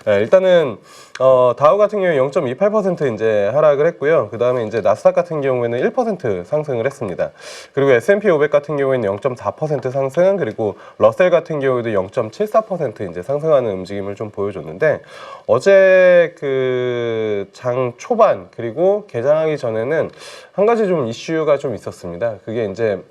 네, 일단은 다우 같은 경우에 0.28% 이제 하락을 했고요. 그 다음에 이제 나스닥 같은 경우에는 1% 상승을 했습니다. 그리고 S&P 500 같은 경우에는 0.4% 상승, 그리고 러셀 같은 경우에도 0.74% 이제 상승하는 움직임을 좀 보여줬는데, 어제 그 장 초반 그리고 개장하기 전에는 한 가지 좀 이슈가 좀 있었습니다. 그게 이제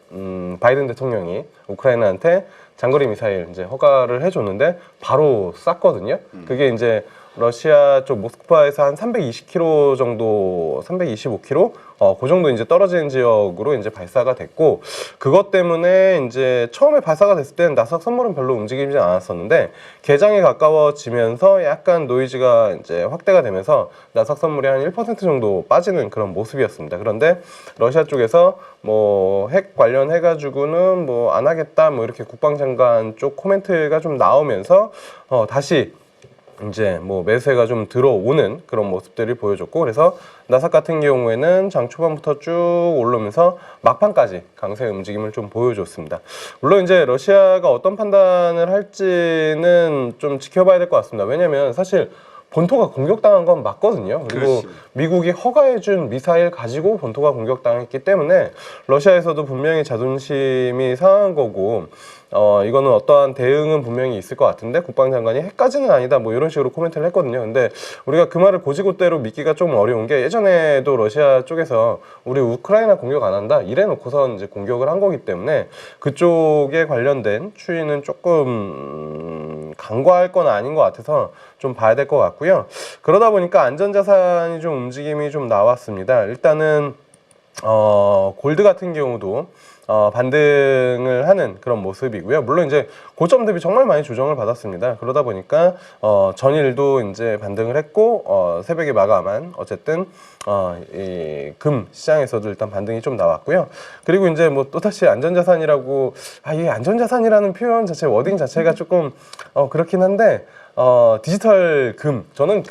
바이든 대통령이 우크라이나한테 장거리 미사일 이제 허가를 해줬는데 바로 쐈거든요. 그게 이제 러시아 쪽 모스크바에서 한 320km 정도, 325km, 그 정도 이제 떨어지는 지역으로 이제 발사가 됐고, 그것 때문에 이제 처음에 발사가 됐을 때는 나스닥 선물은 별로 움직이지 않았었는데, 개장에 가까워지면서 약간 노이즈가 이제 확대가 되면서 나스닥 선물이 한 1% 정도 빠지는 그런 모습이었습니다. 그런데 러시아 쪽에서 뭐 핵 관련해가지고는 뭐 안 하겠다, 뭐 이렇게 국방장관 쪽 코멘트가 좀 나오면서 다시 이제 뭐 매수세가 좀 들어오는 그런 모습들을 보여줬고, 그래서 나스닥 같은 경우에는 장 초반부터 쭉 오르면서 막판까지 강세 움직임을 좀 보여줬습니다. 물론 이제 러시아가 어떤 판단을 할지는 좀 지켜봐야 될 것 같습니다. 왜냐면 사실 본토가 공격당한 건 맞거든요. 그리고 그렇지. 미국이 허가해준 미사일 가지고 본토가 공격당했기 때문에 러시아에서도 분명히 자존심이 상한 거고, 이거는 어떠한 대응은 분명히 있을 것 같은데, 국방장관이 핵까지는 아니다 뭐 이런 식으로 코멘트를 했거든요. 근데 우리가 그 말을 고지고대로 믿기가 좀 어려운 게, 예전에도 러시아 쪽에서 우리 우크라이나 공격 안 한다 이래 놓고선 이제 공격을 한 거기 때문에 그쪽에 관련된 추이는 조금 간과할 건 아닌 것 같아서 좀 봐야 될 것 같고요. 그러다 보니까 안전자산이 좀 움직임이 좀 나왔습니다. 일단은 골드 같은 경우도 반등을 하는 그런 모습이고요. 물론 이제 고점 대비 정말 많이 조정을 받았습니다. 그러다 보니까 전일도 이제 반등을 했고, 새벽에 마감한 어쨌든 이 금 시장에서도 일단 반등이 좀 나왔고요. 그리고 이제 뭐 또다시 안전자산이라고, 이 안전자산이라는 표현 자체, 워딩 자체가 조금 그렇긴 한데, 디지털 금, 저는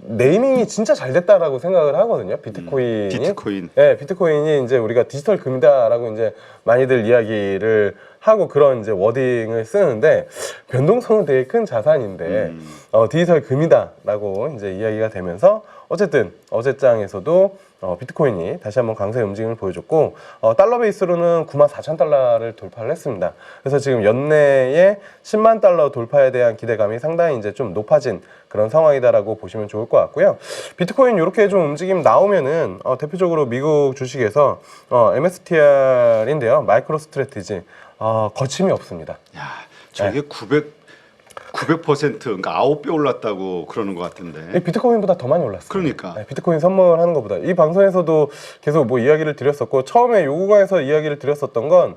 네이밍이 진짜 잘 됐다라고 생각을 하거든요. 비트코인. 네, 비트코인이 이제 우리가 디지털 금이다라고 이제 많이들 이야기를 하고 그런 이제 워딩을 쓰는데, 변동성은 되게 큰 자산인데 디지털 금이다라고 이제 이야기가 되면서, 어쨌든 어제장에서도 비트코인이 다시 한번 강세 움직임을 보여줬고, 달러 베이스로는 94,000달러를 돌파를 했습니다. 그래서 지금 연내에 10만 달러 돌파에 대한 기대감이 상당히 이제 좀 높아진 그런 상황이다라고 보시면 좋을 것 같고요. 비트코인 이렇게 좀 움직임 나오면은 대표적으로 미국 주식에서 MSTR인데요, 마이크로 스트래티지, 거침이 없습니다. 야, 저게 900% 그러니까 9배 올랐다고 그러는 것 같은데. 비트코인보다 더 많이 올랐어요. 그러니까. 네, 비트코인 선물하는 것보다. 이 방송에서도 계속 뭐 이야기를 드렸었고, 처음에 요 구간에서 이야기를 드렸었던 건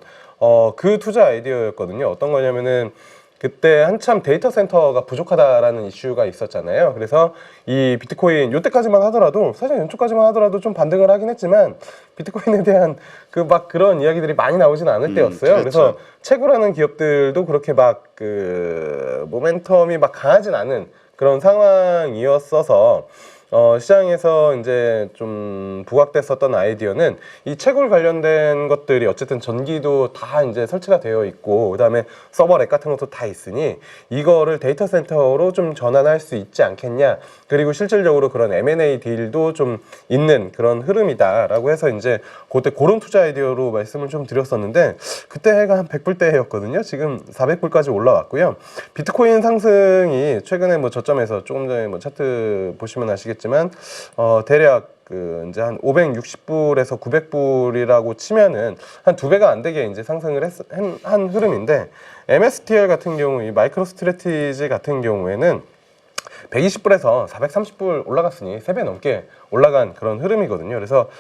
그 투자 아이디어였거든요. 어떤 거냐면은, 그때 한참 데이터 센터가 부족하다라는 이슈가 있었잖아요. 그래서 이 비트코인 요때까지만 하더라도, 사실 연초까지만 하더라도 좀 반등을 하긴 했지만, 비트코인에 대한 그런 이야기들이 많이 나오진 않을 때였어요. 그렇죠. 그래서 채굴하는 기업들도 그렇게 막 모멘텀이 막 강하진 않은 그런 상황이었어서, 시장에서 이제 좀 부각됐었던 아이디어는, 이 채굴 관련된 것들이 어쨌든 전기도 다 이제 설치가 되어 있고, 그 다음에 서버 렉 같은 것도 다 있으니 이거를 데이터 센터로 좀 전환할 수 있지 않겠냐, 그리고 실질적으로 그런 M&A 딜도 좀 있는 그런 흐름이다라고 해서 이제 그때 그런 투자 아이디어로 말씀을 좀 드렸었는데, 그때 해가 한 100불대였거든요. 지금 400불까지 올라왔고요. 비트코인 상승이 최근에 뭐 저점에서 조금 전에 뭐 차트 보시면 아시겠지만, 대략 이제 한 560불에서 900불이라고 치면은 한 2배가 안 되게 이제 상승을 한 흐름인데, MSTR 같은 경우, 이 마이크로 스트래티지 같은 경우에는 120불에서 430불 올라갔으니 3배 넘게 올라간 그런 흐름이거든요. 그래서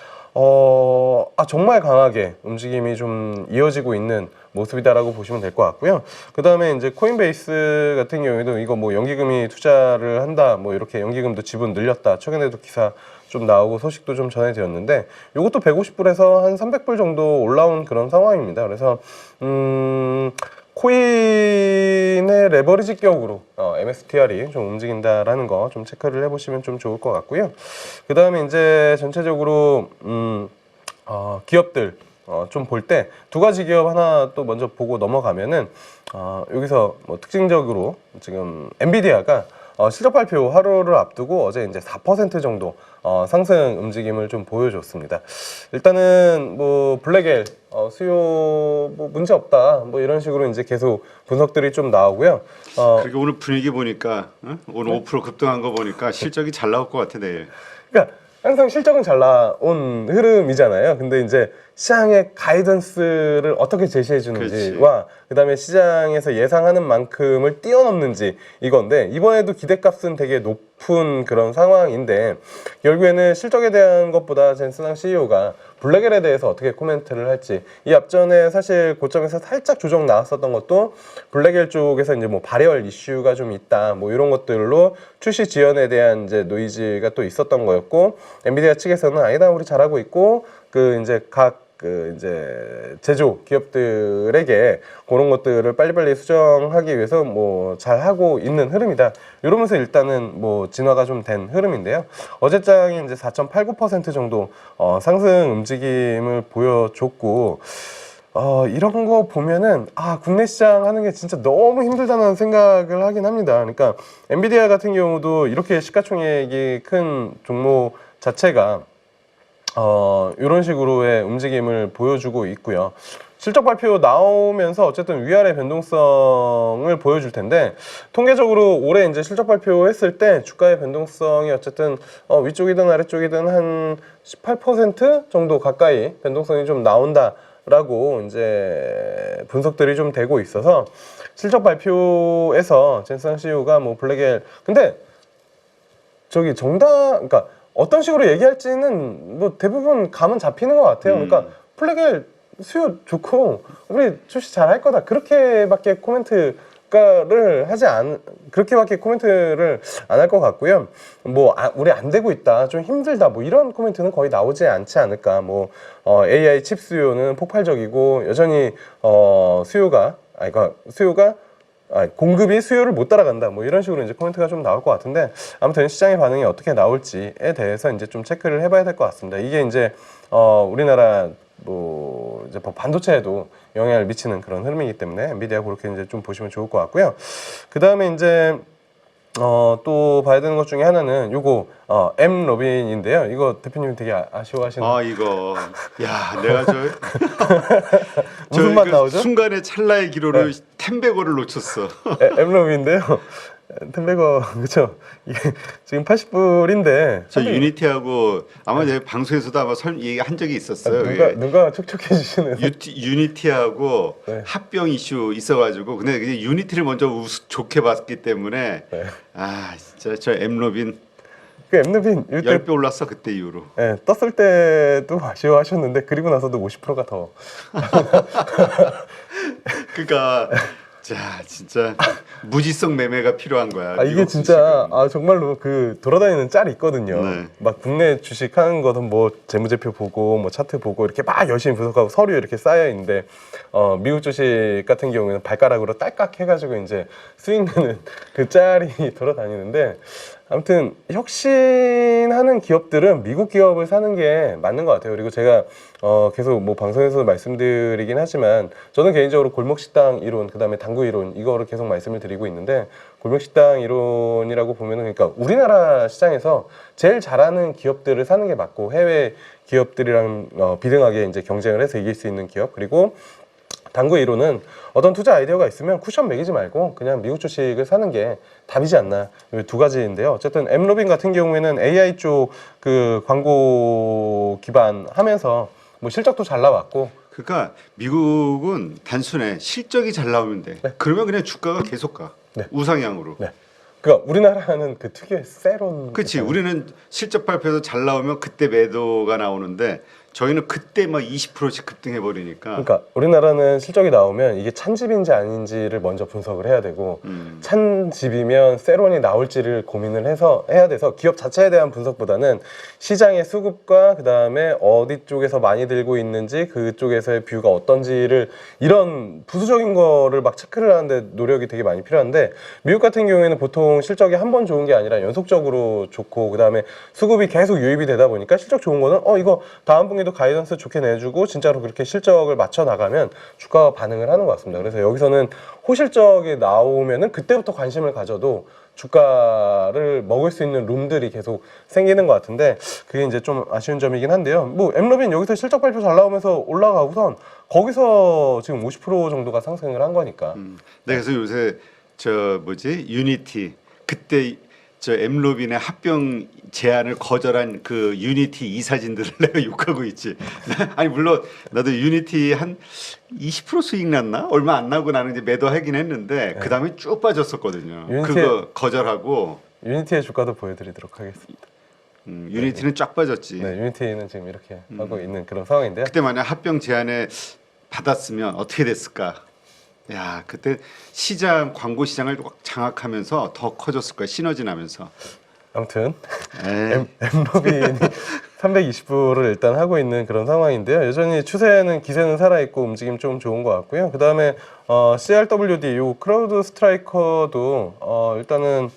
정말 강하게 움직임이 좀 이어지고 있는 모습이다라고 보시면 될 것 같고요. 그 다음에 이제 코인베이스 같은 경우에도 이거 뭐 연기금이 투자를 한다, 뭐 이렇게 연기금도 지분 늘렸다, 최근에도 기사 좀 나오고 소식도 좀 전해드렸는데, 이것도 150불에서 한 300불 정도 올라온 그런 상황입니다. 그래서 코인의 레버리지 격으로 MSTR이 좀 움직인다라는 거 좀 체크를 해보시면 좀 좋을 것 같고요. 그 다음에 이제 전체적으로 기업들 좀 볼 때 두 가지 기업 하나 또 먼저 보고 넘어가면은 여기서 뭐 특징적으로 지금 엔비디아가 실적 발표 하루를 앞두고 어제 이제 4% 정도 상승 움직임을 좀 보여줬습니다. 일단은 뭐 블랙엘 수요 뭐 문제 없다 뭐 이런 식으로 이제 계속 분석들이 좀 나오고요. 그리고 오늘 분위기 보니까 오늘 5% 급등한 거 보니까 실적이 잘 나올 것 같아 내일. 그러니까 항상 실적은 잘 나온 흐름이잖아요. 근데 이제 시장의 가이던스를 어떻게 제시해 주는지와 그다음에 시장에서 예상하는 만큼을 뛰어넘는지 이건데 이번에도 기대값은 되게 높은 그런 상황인데 결국에는 실적에 대한 것보다 젠스낭 CEO가 블랙엘에 대해서 어떻게 코멘트를 할지 이 앞전에 사실 고점에서 살짝 조정 나왔었던 것도 블랙엘 쪽에서 이제 뭐 발열 이슈가 좀 있다 뭐 이런 것들로 출시 지연에 대한 이제 노이즈가 또 있었던 거였고 엔비디아 측에서는 아니다 우리 잘하고 있고 그 이제 각 그 이제 제조 기업들에게 그런 것들을 빨리빨리 수정하기 위해서 뭐 잘하고 있는 흐름이다. 이러면서 일단은 뭐 진화가 좀 된 흐름인데요. 어제장이 이제 4.89% 정도 상승 움직임을 보여줬고 이런 거 보면은 국내 시장 하는 게 진짜 너무 힘들다는 생각을 하긴 합니다. 그러니까 엔비디아 같은 경우도 이렇게 시가총액이 큰 종목 자체가 이런 식으로의 움직임을 보여주고 있고요. 실적 발표 나오면서 어쨌든 위아래 변동성을 보여줄 텐데 통계적으로 올해 이제 실적 발표했을 때 주가의 변동성이 어쨌든 위쪽이든 아래쪽이든 한 18% 정도 가까이 변동성이 좀 나온다라고 이제 분석들이 좀 되고 있어서 실적 발표에서 젠스낭 CEO가 뭐 블랙엘 근데 저기 그러니까 어떤 식으로 얘기할지는 뭐 대부분 감은 잡히는 것 같아요. 그러니까 블랙엘 수요 좋고 우리 출시 잘 할 거다 그렇게밖에 코멘트를 그렇게밖에 코멘트를 안 할 것 같고요. 뭐 우리 안 되고 있다 좀 힘들다 뭐 이런 코멘트는 거의 나오지 않지 않을까. 뭐 AI 칩 수요는 폭발적이고 여전히 공급이 수요를 못 따라간다. 뭐 이런 식으로 이제 코멘트가 좀 나올 것 같은데 아무튼 시장의 반응이 어떻게 나올지에 대해서 이제 좀 체크를 해봐야 될 것 같습니다. 이게 이제 우리나라 뭐 이제 반도체에도 영향을 미치는 그런 흐름이기 때문에 엔비디아 그렇게 이제 좀 보시면 좋을 것 같고요. 그 다음에 이제 또 봐야 되는 것 중에 하나는 요거 M 로빈인데요. 이거 대표님 되게 아쉬워하시는. 이거 내가 무슨 맛 나오죠? 순간의 찰나의 기로를 텐베거를 놓쳤어. M 로빈인데요. 텐베거 그렇죠. 이게 지금 80불인데 저 유니티하고 아마 제 방송에서도 아마 얘기한 적이 있었어요. 누가 촉촉해 주시는 유니티하고 네. 합병 이슈 있어가지고 근데 그냥 유니티를 먼저 좋게 봤기 때문에 네. 진짜 저 엠로빈 그 엠로빈 10배 올랐어 그때 이후로. 네, 떴을 때도 아쉬워하셨는데 그리고 나서도 50%가 더 그러니까 자 진짜 무지성 매매가 필요한 거야. 이게 진짜 정말로 그 돌아다니는 짤이 있거든요. 네. 막 국내 주식 하는 거는 뭐 재무제표 보고 뭐 차트 보고 이렇게 막 열심히 분석하고 서류 이렇게 쌓여 있는데 미국 주식 같은 경우에는 발가락으로 딸깍 해가지고 이제 수익 내는 그 짤이 돌아다니는데 아무튼 혁신하는 기업들은 미국 기업을 사는 게 맞는 것 같아요. 그리고 제가 계속 뭐 방송에서 말씀드리긴 하지만 저는 개인적으로 골목식당 이론 그다음에 당구 이론 이거를 계속 말씀을 드리고 있는데 골목식당 이론이라고 보면은 그러니까 우리나라 시장에서 제일 잘하는 기업들을 사는 게 맞고 해외 기업들이랑 비등하게 이제 경쟁을 해서 이길 수 있는 기업 그리고 당구 이론은 어떤 투자 아이디어가 있으면 쿠션 매기지 말고 그냥 미국 주식을 사는 게 답이지 않나 이 두 가지인데요. 어쨌든 엠로빈 같은 경우에는 AI 쪽 그 광고 기반하면서 뭐 실적도 잘 나왔고 그러니까 미국은 단순해 실적이 잘 나오면 돼. 네. 그러면 그냥 주가가 계속 가. 네. 우상향으로. 네. 그러니까 우리나라는 그 특유의 세론 그렇지. 우리는 실적 발표에서 잘 나오면 그때 매도가 나오는데 저희는 그때 막 20%씩 급등해 버리니까. 그러니까 우리나라는 실적이 나오면 이게 찬집인지 아닌지를 먼저 분석을 해야 되고 찬집이면 세론이 나올지를 고민을 해서 해야 돼서 기업 자체에 대한 분석보다는 시장의 수급과 그다음에 어디 쪽에서 많이 들고 있는지 그쪽에서의 뷰가 어떤지를 이런 부수적인 거를 막 체크를 하는데 노력이 되게 많이 필요한데 미국 같은 경우에는 보통 실적이 한 번 좋은 게 아니라 연속적으로 좋고 그다음에 수급이 계속 유입이 되다 보니까 실적 좋은 거는 이거 다음 분기 경영위도 가이던스 좋게 내주고 진짜로 그렇게 실적을 맞춰 나가면 주가가 반응을 하는 것 같습니다. 그래서 여기서는 호실적이 나오면은 그때부터 관심을 가져도 주가를 먹을 수 있는 룸들이 계속 생기는 것 같은데 그게 이제 좀 아쉬운 점이긴 한데요. 뭐 엠러빈 여기서 실적 발표 잘 나오면서 올라가고선 거기서 지금 50% 정도가 상승을 한 거니까. 네, 그래서 요새 저 뭐지 유니티 그때 저 엠로빈의 합병 제안을 거절한 그 유니티 이 사진들을 내가 욕하고 있지. 아니 물론 나도 유니티 한 20% 수익 났나 얼마 안 나고 나는 이제 매도하긴 했는데 그 다음에 쭉 빠졌었거든요. 그거 거절하고 유니티의 주가도 보여드리도록 하겠습니다. 유니티는 쫙 빠졌지. 네, 유니티는 지금 이렇게 하고 있는 그런 상황인데요. 그때 만약 합병 제안에 받았으면 어떻게 됐을까? 야 그때 시장 광고 시장을 확 장악하면서 더 커졌을 거야 시너지 나면서. 아무튼 엠러빈이 320%를 일단 하고 있는 그런 상황인데요. 여전히 추세는 기세는 살아있고 움직임 좀 좋은 것 같고요. 그 다음에 CRWD 요 크라우드 스트라이커도 일단은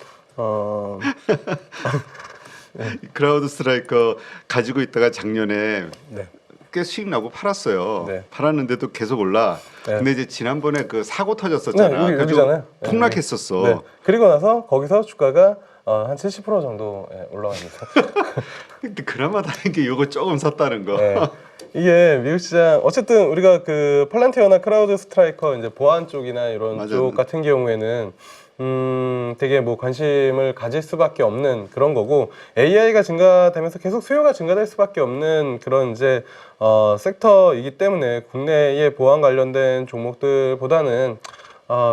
크라우드 스트라이커 가지고 있다가 작년에 네. 꽤 수익 나고 팔았어요. 네. 팔았는데도 계속 올라. 네. 근데 이제 지난번에 그 사고 터졌었잖아. 네, 여기잖아요. 네. 폭락했었어. 네. 그리고 나서 거기서 주가가 한 70% 정도 올라갑니다. 근데 그나마 다른 게 이거 조금 샀다는 거. 네. 이게 미국 시장 어쨌든 우리가 그 팔란티어나 크라우드 스트라이커 이제 보안 쪽이나 이런 맞아. 쪽 같은 경우에는 되게 뭐 관심을 가질 수밖에 없는 그런 거고 AI가 증가되면서 계속 수요가 증가될 수밖에 없는 그런 이제 섹터이기 때문에 국내의 보안 관련된 종목들보다는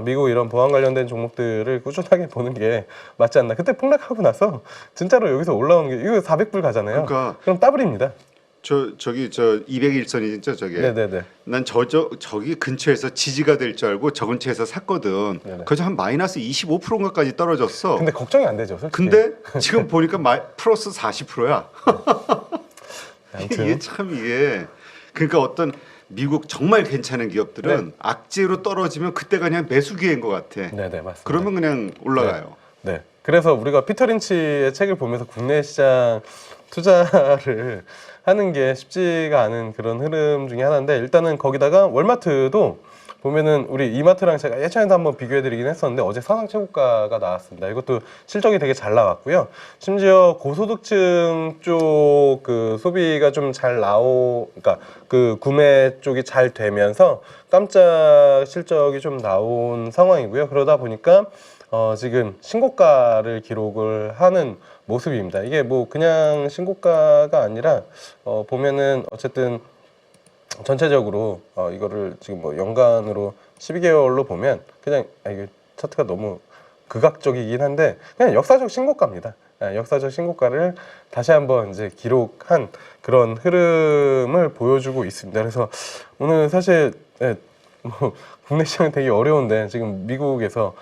미국 이런 보안 관련된 종목들을 꾸준하게 보는 게 맞지 않나. 그때 폭락하고 나서 진짜로 여기서 올라오는 게 이거 400불 가잖아요. 그러니까 그럼 더블입니다. 저기 201선이 진짜 저게. 네네네. 난 저기 근처에서 지지가 될 줄 알고 저 근처에서 샀거든. 네네. 그래서 한 마이너스 25%까지 떨어졌어. 근데 걱정이 안 되죠, 솔직히. 근데 지금 보니까 플러스 40%야. 아무튼. 이게 그러니까 어떤 미국 정말 괜찮은 기업들은 악재로 떨어지면 그때가 그냥 매수 기회인 것 같아. 네네 맞습니다. 그러면 그냥 올라가요. 네. 그래서 우리가 피터 린치의 책을 보면서 국내 시장 투자를 하는 게 쉽지가 않은 그런 흐름 중에 하나인데 일단은 거기다가 월마트도 보면은 우리 이마트랑 제가 예전에도 한번 비교해드리긴 했었는데 어제 사상 최고가가 나왔습니다. 이것도 실적이 되게 잘 나왔고요. 심지어 고소득층 쪽 그 소비가 좀 잘 그러니까 그 구매 쪽이 잘 되면서 깜짝 실적이 좀 나온 상황이고요. 그러다 보니까 지금 신고가를 기록을 하는 모습입니다. 이게 뭐 그냥 신고가가 아니라 보면은 어쨌든 전체적으로 이거를 지금 뭐 연간으로 12개월로 보면 그냥 이게 차트가 너무 극악적이긴 한데 그냥 역사적 신고가입니다. 역사적 신고가를 다시 한번 이제 기록한 그런 흐름을 보여주고 있습니다. 그래서 오늘 사실 뭐 국내 시장은 되게 어려운데 지금 미국에서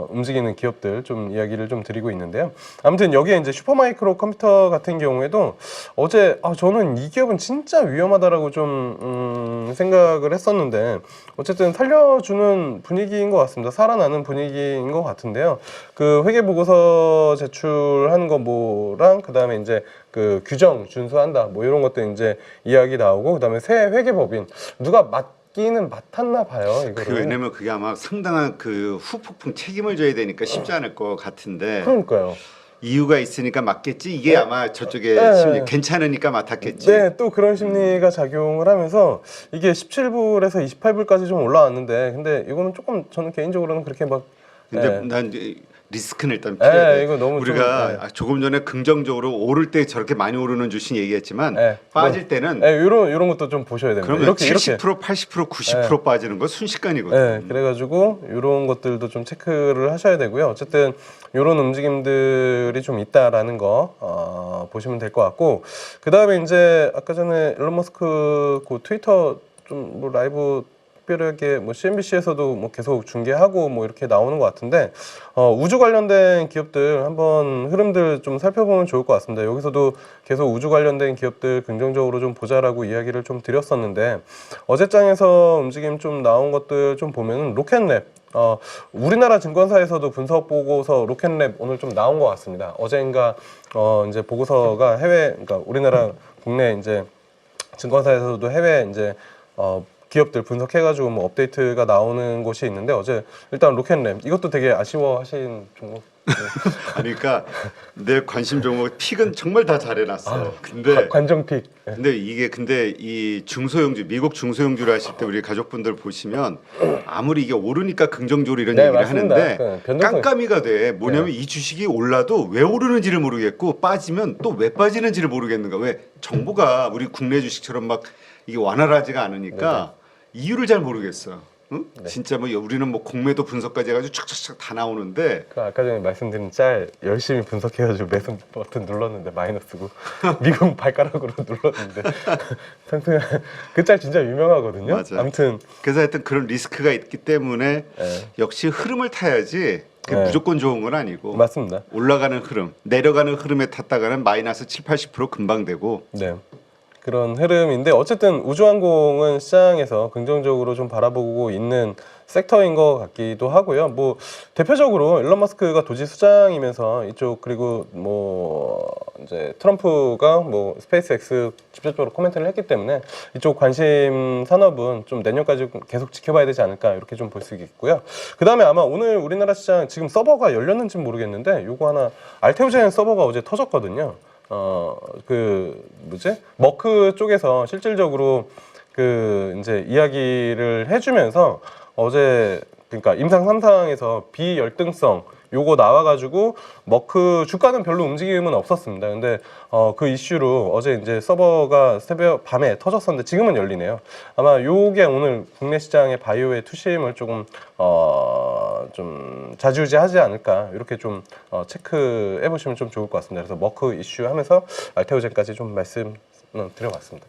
움직이는 기업들 좀 이야기를 좀 드리고 있는데요. 아무튼 여기에 이제 슈퍼마이크로 컴퓨터 같은 경우에도 어제 저는 이 기업은 진짜 위험하다라고 좀 생각을 했었는데 어쨌든 살려주는 분위기인 것 같습니다. 살아나는 분위기인 것 같은데요. 그 회계 보고서 제출하는 거 뭐랑 그 다음에 이제 그 규정 준수한다 뭐 이런 것들 이제 이야기 나오고 그 다음에 새 회계법인 누가 맡기는 맡았나 봐요. 이거를. 왜냐면 그게 아마 상당한 그 후폭풍 책임을 져야 되니까 쉽지 않을 것 같은데. 그러니까요. 이유가 있으니까 맡겠지. 이게 아마 저쪽에 심리 괜찮으니까 맡았겠지. 네, 또 그런 심리가 작용을 하면서 이게 17불에서 28불까지 좀 올라왔는데 근데 이거는 조금 저는 개인적으로는 그렇게 막 근데 난 이제 리스크는 일단 피해야 돼. 이거 너무 우리가 조금 전에 긍정적으로 오를 때 저렇게 많이 오르는 주식 얘기했지만 빠질 때는 이런 것도 좀 보셔야 됩니다. 그러면 이렇게 70%, 80%, 90% 빠지는 거 순식간이거든. 네, 그래가지고 이런 것들도 좀 체크를 하셔야 되고요. 어쨌든 이런 움직임들이 좀 있다라는 거 보시면 될 것 같고 그 다음에 이제 아까 전에 일론 머스크 그 트위터 좀 뭐 라이브 특별하게 뭐 CNBC에서도 뭐 계속 중계하고 뭐 이렇게 나오는 것 같은데 우주 관련된 기업들 한번 흐름들 좀 살펴보면 좋을 것 같습니다. 여기서도 계속 우주 관련된 기업들 긍정적으로 좀 보자라고 이야기를 좀 드렸었는데 어제장에서 움직임 좀 나온 것들 좀 보면은 로켓랩 우리나라 증권사에서도 분석 보고서 로켓랩 오늘 좀 나온 것 같습니다. 어제인가 이제 보고서가 그러니까 우리나라 국내 이제 증권사에서도 해외 이제 기업들 분석해가지고 뭐 업데이트가 나오는 곳이 있는데 어제 일단 로켓램 이것도 되게 아쉬워하신 종목. 그러니까 내 관심 종목 픽은 정말 다 잘해놨어. 근데 관정픽. 네. 근데 이 중소형주 미국 중소형주를 하실 때 우리 가족분들 보시면 아무리 이게 오르니까 긍정적으로 이런 네, 얘기를 맞습니다. 하는데 그 변동성이 깜깜이가 돼. 뭐냐면 이 주식이 올라도 왜 오르는지를 모르겠고 빠지면 또 왜 빠지는지를 모르겠는가. 왜 정보가 우리 국내 주식처럼 막 이게 완활하지가 않으니까 이유를 잘 모르겠어. 응? 진짜 뭐 우리는 뭐 공매도 분석까지 해가지고 촥촥촥 다 나오는데 그 아까 전에 말씀드린 짤 열심히 분석해가지고 매수 버튼 눌렀는데 마이너스고 미국 발가락으로 눌렀는데 상승 그 짤 진짜 유명하거든요. 맞아. 아무튼 그래서 하여튼 그런 리스크가 있기 때문에 네. 역시 흐름을 타야지 그게 네. 무조건 좋은 건 아니고 맞습니다. 올라가는 흐름, 내려가는 흐름에 탔다가는 마이너스 7, 80% 금방 되고 네. 그런 흐름인데 어쨌든 우주항공은 시장에서 긍정적으로 좀 바라보고 있는 섹터인 것 같기도 하고요. 뭐 대표적으로 일론 머스크가 도지 수장이면서 이쪽 그리고 뭐 이제 트럼프가 뭐 스페이스X 직접적으로 코멘트를 했기 때문에 이쪽 관심 산업은 좀 내년까지 계속 지켜봐야 되지 않을까 이렇게 좀 볼 수 있고요. 그 다음에 아마 오늘 우리나라 시장 지금 서버가 열렸는지 모르겠는데 요거 하나 알테오젠 서버가 어제 터졌거든요. 그 뭐지? 머크 쪽에서 실질적으로 그 이제 이야기를 해주면서 어제 그러니까 임상 3상에서 비열등성 요거 나와가지고 머크 주가는 별로 움직임은 없었습니다. 근데 그 이슈로 어제 이제 서버가 새벽 밤에 터졌었는데 지금은 열리네요. 아마 요게 오늘 국내 시장의 바이오의 투심을 조금 좀 좌지우지하지 않을까 이렇게 좀 체크해 보시면 좀 좋을 것 같습니다. 그래서 머크 이슈 하면서 알테오젠까지 좀 말씀 드려봤습니다.